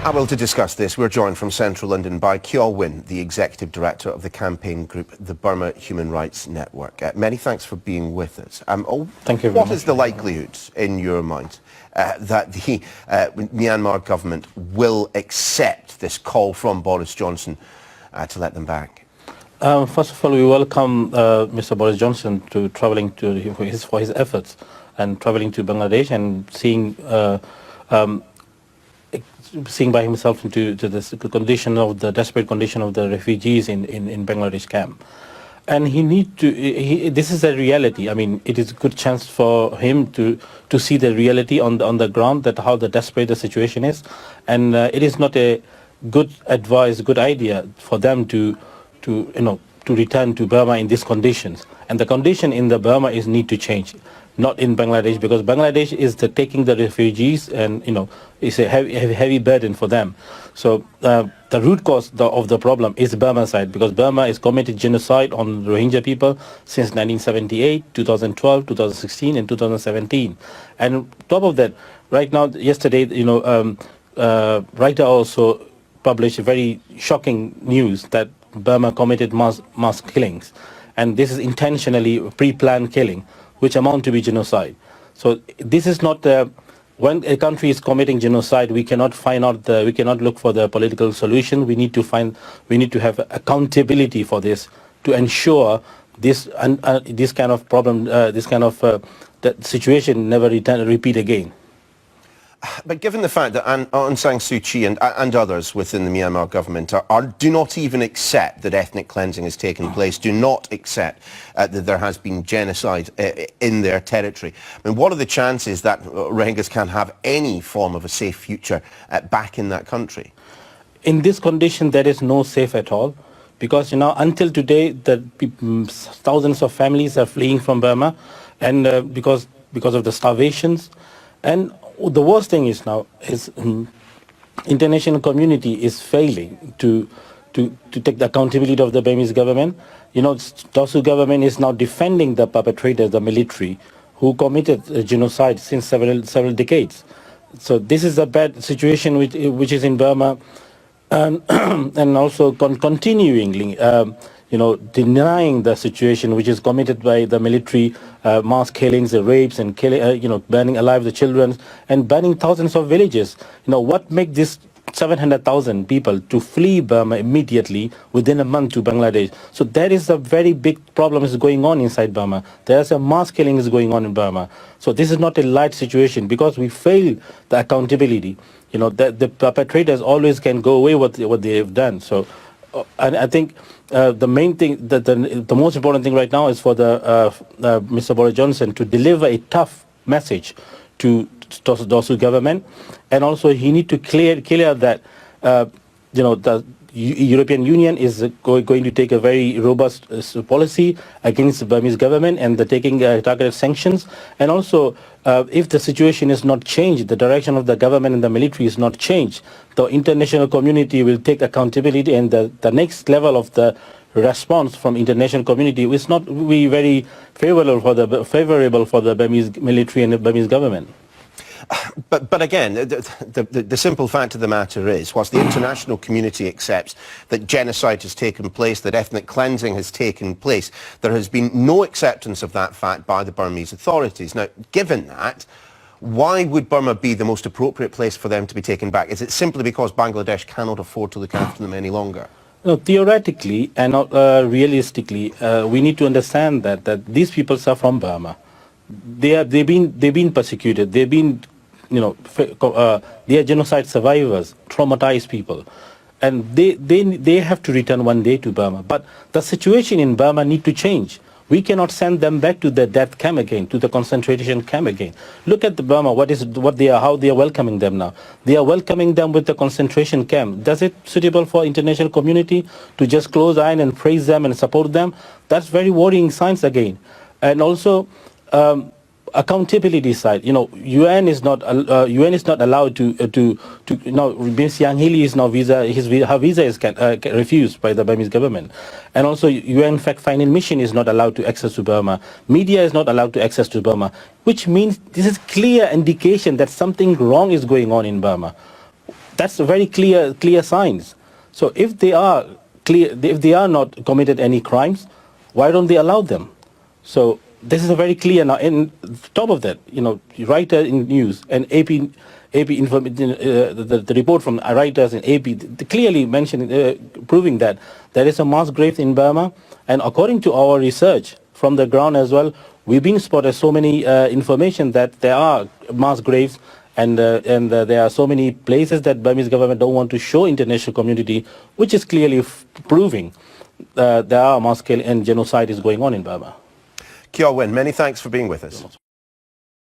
Well, to discuss this, we're joined from Central London by Kyaw Win, the Executive Director of the campaign group, the Burma Human Rights Network. Many thanks for being with us. Thank you very much. What is the likelihood, in your mind, that the Myanmar government will accept this call from Boris Johnson to let them back? First of all, we welcome Mr. Boris Johnson to travelling for his efforts and travelling to Bangladesh and seeing by himself into this condition of the desperate condition of the refugees in Bangladesh camp. And this is a reality. I mean, it is a good chance for him to see the reality on the ground, that how the desperate the situation is. And it is not a good advice, good idea for them to return to Burma in these conditions. And the condition in the Burma need to change, not in Bangladesh, because Bangladesh is taking the refugees, and it's a heavy burden for them. So the root cause of the problem is Burma side, because Burma has committed genocide on Rohingya people since 1978, 2012, 2016, and 2017. And on top of that, right now, yesterday, writer also published a very shocking news that Burma committed mass killings, and this is intentionally pre-planned killing, which amount to be genocide. So this is not when a country is committing genocide, we cannot look for the political solution. We need to have accountability for this to ensure this kind of problem, that situation never repeat again. But given the fact that Aung San Suu Kyi and others within the Myanmar government do not even accept that ethnic cleansing has taken place, do not accept that there has been genocide in their territory, I mean, what are the chances that Rohingyas can have any form of a safe future back in that country? In this condition, there is no safe at all, because until today, thousands of families are fleeing from Burma, and because of the starvations. And the worst thing is now international community is failing to take the accountability of the Burmese government. Tosu government is now defending the perpetrators, the military, who committed genocide since several decades. So this is a bad situation which is in Burma, and also continuingly denying the situation which is committed by the military, mass killings, rapes, and burning alive the children, and burning thousands of villages. What makes this 700,000 people to flee Burma immediately within a month to Bangladesh? So there is a very big problem is going on inside Burma. There is a mass killing is going on in Burma. So this is not a light situation, because we fail the accountability. The perpetrators always can go away what they have done. So. And I think the main thing, the most important thing right now is for Mr. Boris Johnson to deliver a tough message to Tosu government, and also he need to clear that the European Union is going to take a very robust policy against the Burmese government, and they're taking targeted sanctions. And also, if the situation is not changed, the direction of the government and the military is not changed, the international community will take accountability, and the next level of the response from international community is not be very favorable for the Burmese military and the Burmese government. But again, the simple fact of the matter is, whilst the international community accepts that genocide has taken place, that ethnic cleansing has taken place, there has been no acceptance of that fact by the Burmese authorities. Now, given that, why would Burma be the most appropriate place for them to be taken back? Is it simply because Bangladesh cannot afford to look after them any longer? No, theoretically and not realistically, we need to understand that these people are from Burma. They've been persecuted. They've been, they are genocide survivors, traumatized people, and they have to return one day to Burma. But the situation in Burma need to change. We cannot send them back to the death camp again, to the concentration camp again. Look at the Burma, how they are welcoming them now. They are welcoming them with the concentration camp. Does it suitable for international community to just close eye and praise them and support them? That's very worrying signs again. And also, accountability side, UN is not allowed to Ms. Yang Hili is now her visa is refused by the Burmese government, and also UN fact-finding mission is not allowed to access to Burma. Media is not allowed to access to Burma, which means this is clear indication that something wrong is going on in Burma. That's a very clear signs. So if they are if they are not committed any crimes, why don't they allow them? So this is a very clear now. And top of that, writer in news and AP the report from writers in AP clearly mentioning, proving that there is a mass grave in Burma. And according to our research from the ground as well, we've been spotted so many information that there are mass graves. And there are so many places that Burmese government don't want to show international community, which is clearly proving there are mass killing and genocide is going on in Burma. Kyaw Win, many thanks for being with us.